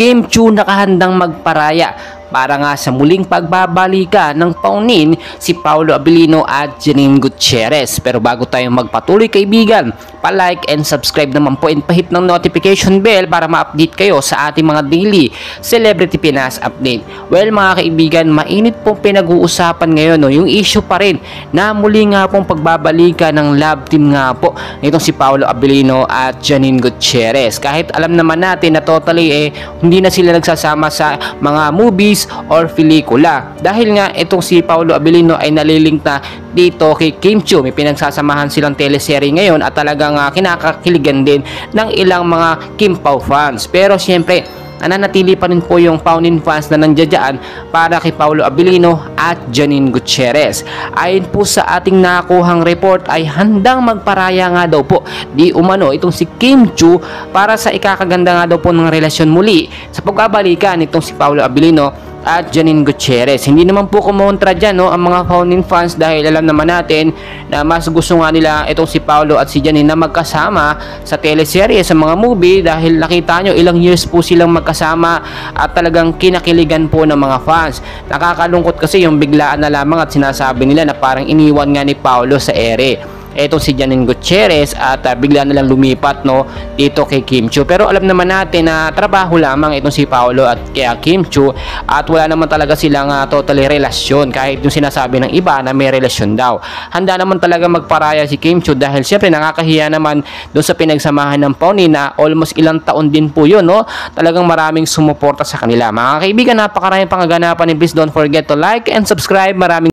Kim Chiu nakahandang magparaya para nga sa muling pagbabalikan ng paunin si Paolo Abilino at Janine Gutierrez. Pero bago tayo magpatuloy kaibigan, pa-like and subscribe naman po and pahit ng notification bell para ma-update kayo sa ating mga daily Celebrity Pinas update. Well mga kaibigan, mainit pong pinag-uusapan ngayon yung issue pa rin na muli nga pong pagbabalikan ng love team nga po nitong si Paolo Abilino at Janine Gutierrez. Kahit alam naman natin na totally hindi na sila nagsasama sa mga movies or pelikula dahil nga itong si Paolo Abilino ay nalilink na dito kay Kim Chiu. May pinagsasamahan silang teleserye ngayon at talagang kinakakiligan din ng ilang mga Kim Pao fans. Pero syempre nananatili pa rin po yung Paunin fans na nandiyan para kay Paolo Abilino at Janine Gutierrez. Ayon po sa ating nakuhang report ay handang magparaya nga daw po di umano itong si Kim Chiu para sa ikakaganda nga daw po ng relasyon muli sa pagbabalikan itong si Paolo Abilino at Janine Gutierrez. Hindi naman po kumontra dyan ang mga Paunin fans dahil alam naman natin na mas gusto nga nila itong si Paolo at si Janine na magkasama sa teleserye, sa mga movie dahil nakita nyo ilang years po silang magkasama at talagang kinakiligan po ng mga fans. Nakakalungkot kasi yung biglaan na lamang at sinasabi nila na parang iniwan nga ni Paolo sa ere etong si Janine Gutierrez at bigla na lang lumipat dito kay Kim Chiu. Pero alam naman natin na trabaho lamang itong si Paolo at kaya Kim Chiu at wala naman talaga silang totally relasyon kahit yung sinasabi ng iba na may relasyon daw. Handa naman talaga magparaya si Kim Chiu dahil siyempre nakakahiya naman doon sa pinagsamahan ng Paunin na almost ilang taon din po yun. Talagang maraming sumuporta sa kanila. Mga kaibigan, napakaraming pangaganapan and please don't forget to like and subscribe. Maraming